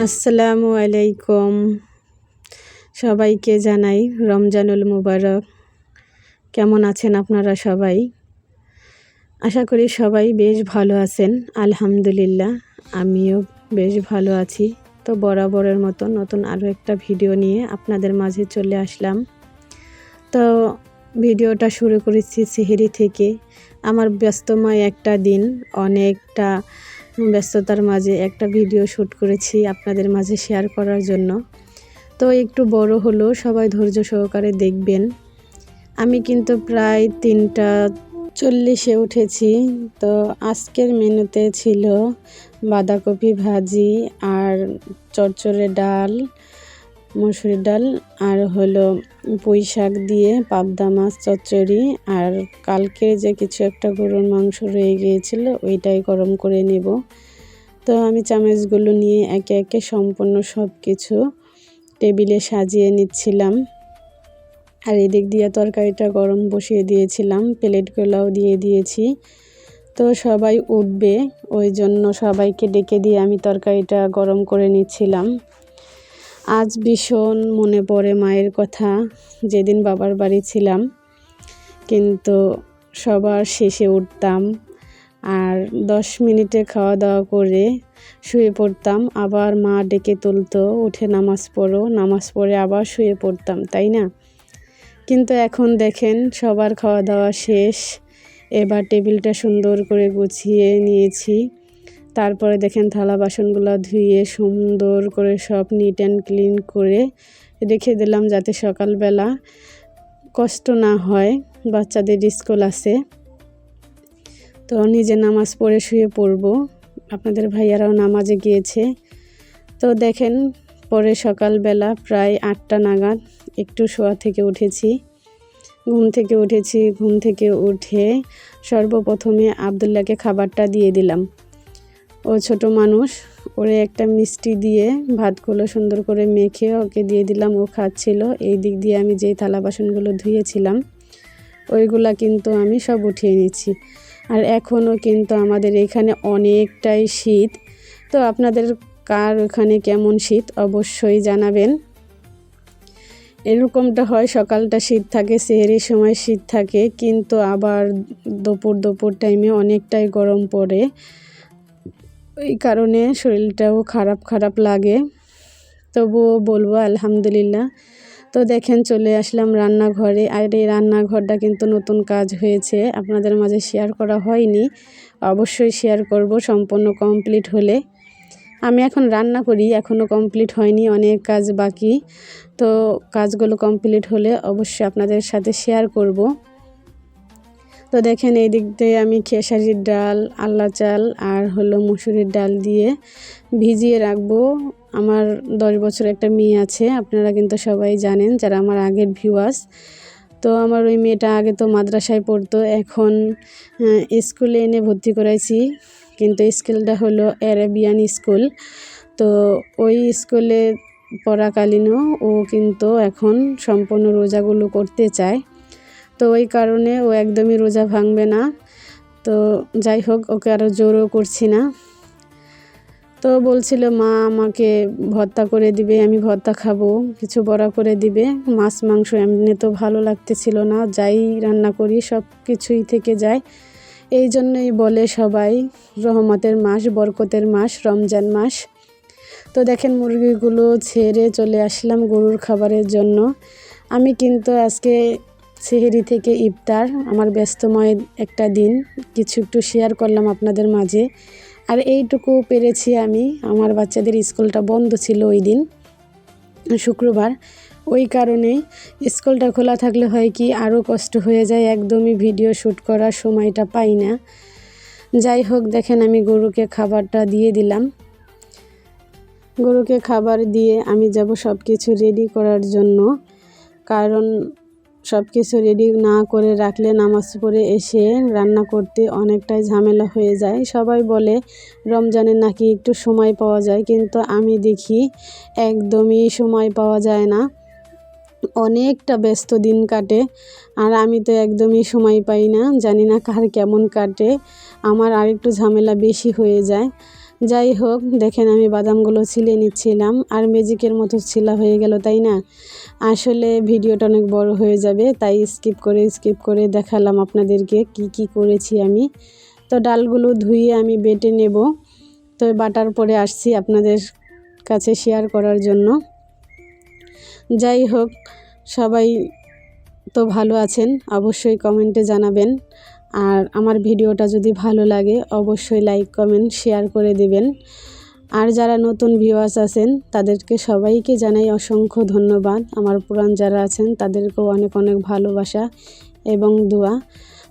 আসসালামু আলাইকুম। সবাইকে জানাই রমজানুল মুবারক। কেমন আছেন আপনারা সবাই? আশা করি সবাই বেশ ভালো আছেন। আলহামদুলিল্লাহ, আমিও বেশ ভালো আছি। তো বরাবরের মতো নতুন আরও একটা ভিডিও নিয়ে আপনাদের মাঝে চলে আসলাম। তো ভিডিওটা শুরু করেছি সেহরি থেকে। আমার ব্যস্তময় একটা দিন, অনেকটা ব্যস্ততার মাঝে একটা ভিডিও শ্যুট করেছি আপনাদের মাঝে শেয়ার করার জন্য। তো একটু বড় হলো, সবাই ধৈর্য সহকারে দেখবেন। আমি কিন্তু প্রায় 3টা 40-এ উঠেছি। তো আজকের মেনুতে ছিল বাঁধাকপি ভাজি আর চচ্চড়ে ডাল, মসুর ডাল আর হলো পুঁই শাক দিয়ে পাবদা মাছ চচ্চড়ি, আর কালকে যে কিছু একটা গরুর মাংস রয়ে গিয়েছিল ওইটাই গরম করে নেব। তো আমি চামচগুলো নিয়ে একে একে সম্পূর্ণ সব কিছু টেবিলে সাজিয়ে নিচ্ছিলাম। আর এদিক দিয়ে তরকারিটা গরম বসিয়ে দিয়েছিলাম, প্লেটগুলোও দিয়ে দিয়েছি। তো সবাই উঠবে, ওই জন্য সবাইকে ডেকে দিয়ে আমি তরকারিটা গরম করে নিচ্ছিলাম। আজ ভীষণ মনে পড়ে মায়ের কথা, যেদিন বাবার বাড়ি ছিলাম। কিন্তু সবার শেষে উঠতাম আর 10 মিনিটে খাওয়া দাওয়া করে শুয়ে পড়তাম, আবার মা ডেকে তুলতো, উঠে নামাজ পড়ো, নামাজ পড়ে আবার শুয়ে পড়তাম, তাই না? কিন্তু এখন দেখেন সবার খাওয়া দাওয়া শেষ, এবার টেবিলটা সুন্দর করে গুছিয়ে নিয়েছি। তারপরে দেখেন থালা বাসনগুলো ধুয়ে সুন্দর করে সব নিট অ্যান্ড ক্লিন করে রেখে দিলাম, যাতে সকালবেলা কষ্ট না হয়, বাচ্চাদের স্কুল আছে। তো নিজে নামাজ পড়ে শুয়ে পড়ব, আপনাদের ভাইয়ারাও নামাজে গিয়েছে। তো দেখেন পরে সকালবেলা প্রায় 8টা নাগাদ একটু শোয়া থেকে উঠেছি, ঘুম থেকে উঠে সর্বপ্রথমে আবদুল্লাহকে খাবারটা দিয়ে দিলাম। ও ছোট মানুষ, ওরে একটা মিষ্টি দিয়ে ভাতগুলো সুন্দর করে মেখে ওকে দিয়ে দিলাম, ও খাচ্ছিল। এই দিক দিয়ে আমি যেই থালা বাসনগুলো ধুয়েছিলাম ওইগুলা কিন্তু আমি সব উঠিয়ে নিচ্ছি। আর এখনও কিন্তু আমাদের এখানে অনেকটাই শীত। তো আপনাদের কার ওখানে কেমন শীত অবশ্যই জানাবেন। এরকমটা হয়, সকালটা শীত থাকে, সেহরির সময় শীত থাকে, কিন্তু আবার দুপুর টাইমে অনেকটাই গরম পড়ে। এই কারণে শরীরটাও খারাপ লাগে, তবুও বলবো আলহামদুলিল্লাহ। তো দেখেন চলে আসলাম রান্নাঘরে, আর এই রান্নাঘরটা কিন্তু নতুন কাজ হয়েছে, আপনাদের মাঝে শেয়ার করা হয়নি, অবশ্যই শেয়ার করব সম্পূর্ণ কমপ্লিট হলে। আমি এখন রান্না করি, এখনও কমপ্লিট হয়নি, অনেক কাজ বাকি। তো কাজগুলো কমপ্লিট হলে অবশ্যই আপনাদের সাথে শেয়ার করব। তো দেখেন এই দিক দিয়ে আমি খেসারির ডাল, আল্লা চাল আর হলো মসুরের ডাল দিয়ে ভিজিয়ে রাখবো। আমার 10 বছর একটা মেয়ে আছে, আপনারা কিন্তু সবাই জানেন যারা আমার আগের ভিউয়ার্স। তো আমার ওই মেয়েটা আগে তো মাদ্রাসায় পড়তো, এখন স্কুলে এনে ভর্তি করাইছি, কিন্তু স্কুলটা হলো অ্যারাবিয়ান স্কুল। তো ওই স্কুলে পড়াকালীনও ও কিন্তু এখন সম্পূর্ণ রোজাগুলো করতে চায়। তো ওই কারণে ও একদমই রোজা ভাঙবে না। তো যাই হোক, ওকে আরও জোরও করছি না। তো বলছিল মা আমাকে ভর্তা করে দিবে, আমি ভর্তা খাবো, কিছু বড়া করে দিবে। মাছ মাংস এমনি তো ভালো লাগতেছিল না, যাই রান্না করি সব কিছুই থেকে যায়। এই জন্যই বলে সবাই রহমতের মাস, বরকতের মাস, রমজান মাস। তো দেখেন মুরগিগুলো ছেড়ে চলে আসলাম গরুর খাবারের জন্য। আমি কিন্তু আজকে সেহরি থেকে ইফতার, আমার ব্যস্তময় একটা দিন, কিছু একটু শেয়ার করলাম আপনাদের মাঝে। আর এইটুকু পেরেছি আমি, আমার বাচ্চাদের স্কুলটা বন্ধ ছিল ওই দিন শুক্রবার, ওই কারণে স্কুলটা খোলা থাকলে হয় কি আরও কষ্ট হয়ে যায়, একদমই ভিডিও শ্যুট করার সময়টা পাই না। যাই হোক, দেখেন আমি গরুকে খাবারটা দিয়ে দিলাম। গরুকে খাবার দিয়ে আমি যাব সব কিছু রেডি করার জন্য, কারণ সব কিছু রেডি না করে রাখলে নামাজ পড়ে এসে রান্না করতে অনেকটাই ঝামেলা হয়ে যায়। সবাই বলে রমজানে নাকি একটু সময় পাওয়া যায়, কিন্তু আমি দেখি একদমই সময় পাওয়া যায় না, অনেকটা ব্যস্ত দিন কাটে। আর আমি তো একদমই সময় পাই না, জানি না কার কেমন কাটে, আমার আরেকটু ঝামেলা বেশি হয়ে যায়। যাই হোক, দেখেন আমি বাদামগুলো ছিলে নিচ্ছিলাম, আর ম্যাজিকের মতো ছিলা হয়ে গেল, তাই না? আসলে ভিডিওটা অনেক বড় হয়ে যাবে, তাই স্কিপ করে দেখালাম আপনাদেরকে কি করেছি আমি। তো ডালগুলো ধুয়ে আমি বেটে নেব। তো বাটার পরে আসছি আপনাদের কাছে শেয়ার করার জন্য। যাই হোক, সবাই তো ভালো আছেন, অবশ্যই কমেন্টে জানাবেন। আর আমার ভিডিওটা যদি ভালো লাগে অবশ্যই লাইক কমেন্ট শেয়ার করে দিবেন। আর যারা নতুন ভিউয়ার্স আছেন তাদেরকে সবাইকে জানাই অসংখ্য ধন্যবাদ। আমার পুরান যারা আছেন তাদেরকেও অনেক অনেক ভালোবাসা এবং দোয়া।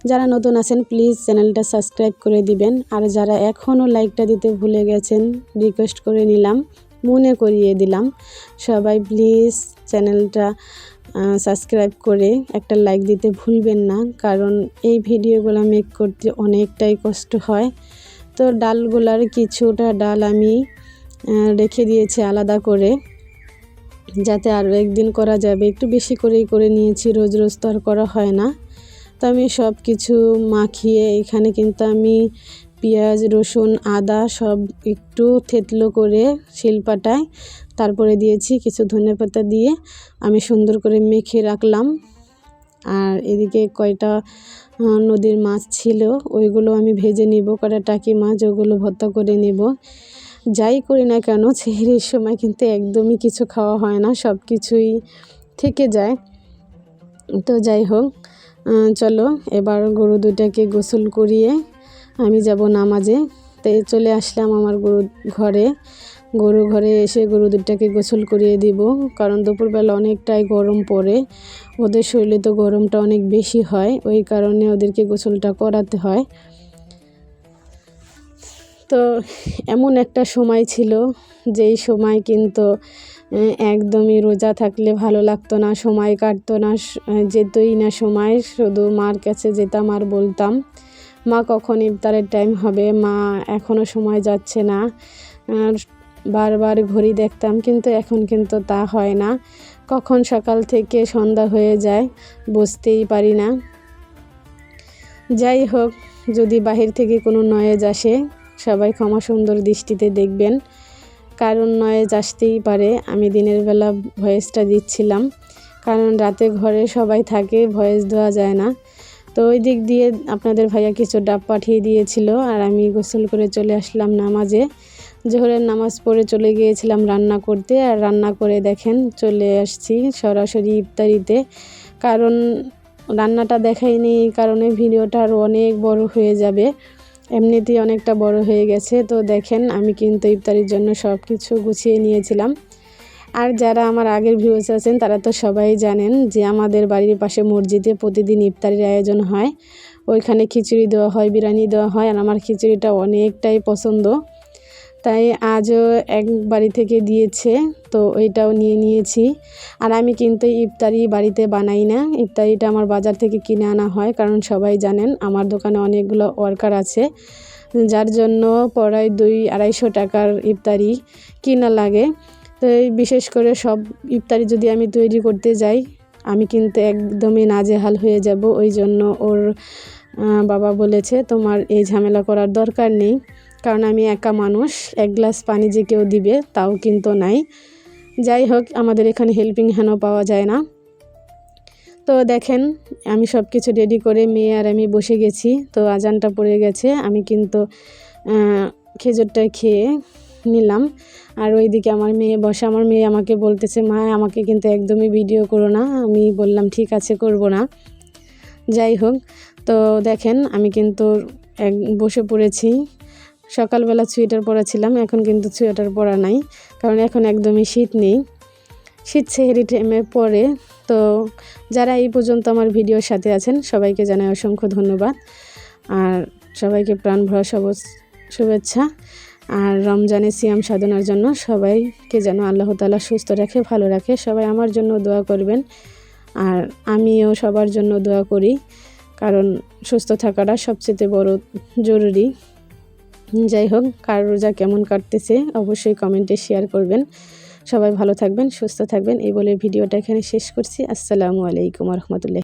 যারা নতুন আছেন প্লিজ চ্যানেলটা সাবস্ক্রাইব করে দিবেন। আর যারা এখনও লাইকটা দিতে ভুলে গেছেন রিকোয়েস্ট করে নিলাম, মনে করিয়ে দিলাম, সবাই প্লিজ চ্যানেলটা সাবস্ক্রাইব করে একটা লাইক দিতে ভুলবেন না, কারণ এই ভিডিওগুলো মেক করতে অনেকটাই কষ্ট হয়। তো ডালগুলার কিছুটা ডাল আমি রেখে দিয়েছি আলাদা করে, যাতে আরও একদিন করা যাবে। একটু বেশি করেই করে নিয়েছি, রোজ রোজ তো আর করা হয় না। তো আমি সব কিছু মাখিয়ে এখানে কিন্তু আমি পেঁয়াজ রসুন আদা সব একটু থেতলো করে শিলপাটায়, তারপরে দিয়েছি কিছু ধনেপাতা দিয়ে আমি সুন্দর করে মেখে রাখলাম। আর এদিকে কয়টা নদীর মাছ ছিল ওইগুলো আমি ভেজে নিব, কয়টা টাকি মাছ ওগুলো ভর্তা করে নেব। যাই করি না কেন সেহরির সময় কিন্তু একদমই কিছু খাওয়া হয় না, সব কিছুই থেকে যায়। তো যাই হোক, চলো এবার গরু দুটাকে গোসল করিয়ে আমি যাব নামাজে। তো চলে আসলাম আমার গরু ঘরে এসে গরু দুটাকে গোসল করিয়ে দিব, কারণ দুপুরবেলা অনেকটাই গরম পড়ে, ওদের শরীরে তো গরমটা অনেক বেশি হয়, ওই কারণে ওদেরকে গোসলটা করাতে হয়। তো এমন একটা সময় ছিল যেই সময় কিন্তু একদমই রোজা থাকলে ভালো লাগতো না, সময় কাটতো না, যেতই না সময়, শুধু মার কাছে যেতাম আর বলতাম মা কখন ইফতারের টাইম হবে, মা এখনও সময় যাচ্ছে না। আর বারবার ঘড়ি দেখতাম, কিন্তু এখন কিন্তু তা হয় না, কখন সকাল থেকে সন্ধ্যা হয়ে যায় বুঝতেই পারি না। যাই হোক, যদি বাহির থেকে কোনো নয়েজ আসে সবাই ক্ষমা সুন্দর দৃষ্টিতে দেখবেন, কারণ নয়েজ আসতেই পারে। আমি দিনের বেলা ভয়েসটা দিচ্ছিলাম, কারণ রাতে ঘরে সবাই থাকে, ভয়েস দেওয়া যায় না। তো ওই দিক দিয়ে আপনাদের ভাইয়া কিছু ডাব পাঠিয়ে দিয়েছিল, আর আমি গোসল করে চলে আসলাম নামাজে। জোহরের নামাজ পড়ে চলে গিয়েছিলাম রান্না করতে, আর রান্না করে দেখেন চলে আসছি সরাসরি ইফতারিতে, কারণ রান্নাটা দেখাইনি এই কারণে ভিডিওটা আরও অনেক বড় হয়ে যাবে, এমনিতেই অনেকটা বড় হয়ে গেছে। তো দেখেন আমি কিন্তু ইফতারির জন্য সব কিছু গুছিয়ে নিয়েছিলাম। আর যারা আমার আগের ভিউয়ার্স আছেন তারা তো সবাই জানেন যে আমাদের বাড়ির পাশে মসজিদে প্রতিদিন ইফতারির আয়োজন হয়, ওইখানে খিচুড়ি দেওয়া হয়, বিরিয়ানি দেওয়া হয়, আর আমার খিচুড়িটা অনেকটাই পছন্দ, তাই আজও এক বাড়ি থেকে দিয়েছে, তো ওইটাও নিয়ে নিয়েছি। আর আমি কিন্তু ইফতারি বাড়িতে বানাই না, ইফতারিটা আমার বাজার থেকে কিনে আনা হয়, কারণ সবাই জানেন আমার দোকানে অনেকগুলো ওয়ার্কার আছে, যার জন্য প্রায় 200-250 টাকার ইফতারি কিনা লাগে। তো বিশেষ করে সব ইফতারি যদি আমি তৈরি করতে যাই আমি কিন্তু একদমই নাজেহাল হয়ে যাব, ওই জন্য ওর বাবা বলেছে তোমার এই ঝামেলা করার দরকার নেই, কারণ আমি একা মানুষ, এক গ্লাস পানি যে কেউ দিবে তাও কিন্তু নাই। যাই হোক, আমাদের এখানে হেল্পিং হ্যান্ডও পাওয়া যায় না। তো দেখেন আমি সব কিছু রেডি করে মেয়ে আর আমি বসে গেছি। তো আজানটা পড়ে গেছে, আমি কিন্তু খেজুরটা খেয়ে নিলাম। আর ওইদিকে আমার মেয়ে বসে, আমার মেয়ে আমাকে বলতেছে মা আমাকে কিন্তু একদমই ভিডিও করো না, আমি বললাম ঠিক আছে করব না। যাই হোক, তো দেখেন আমি কিন্তু বসে পড়েছি। সকালবেলা সোয়েটার পরা ছিলাম, এখন কিন্তু সোয়েটার পরা নাই, কারণ এখন একদমই শীত নেই, শীত সেহরি টাইমে পরে। তো যারা এই পর্যন্ত আমার ভিডিওর সাথে আছেন সবাইকে জানাই অসংখ্য ধন্যবাদ, আর সবাইকে প্রাণ ভরা শুভেচ্ছা। আর রমজানে সিয়াম সাধনার জন্য সবাইকে যেন আল্লাহ তাআলা সুস্থ রাখে, ভালো রাখে, সবাই আমার জন্য দোয়া করবেন, আর আমিও সবার জন্য দোয়া করি, কারণ সুস্থ থাকাটা সবচেয়ে বড় জরুরি। যাই হোক, কার রোজা কেমন কাটতেছে অবশ্যই কমেন্টে শেয়ার করবেন। সবাই ভালো থাকবেন, সুস্থ থাকবেন, এই বলে ভিডিওটা এখানে শেষ করছি। আসসালামু আলাইকুম ওয়া রাহমাতুল্লাহ।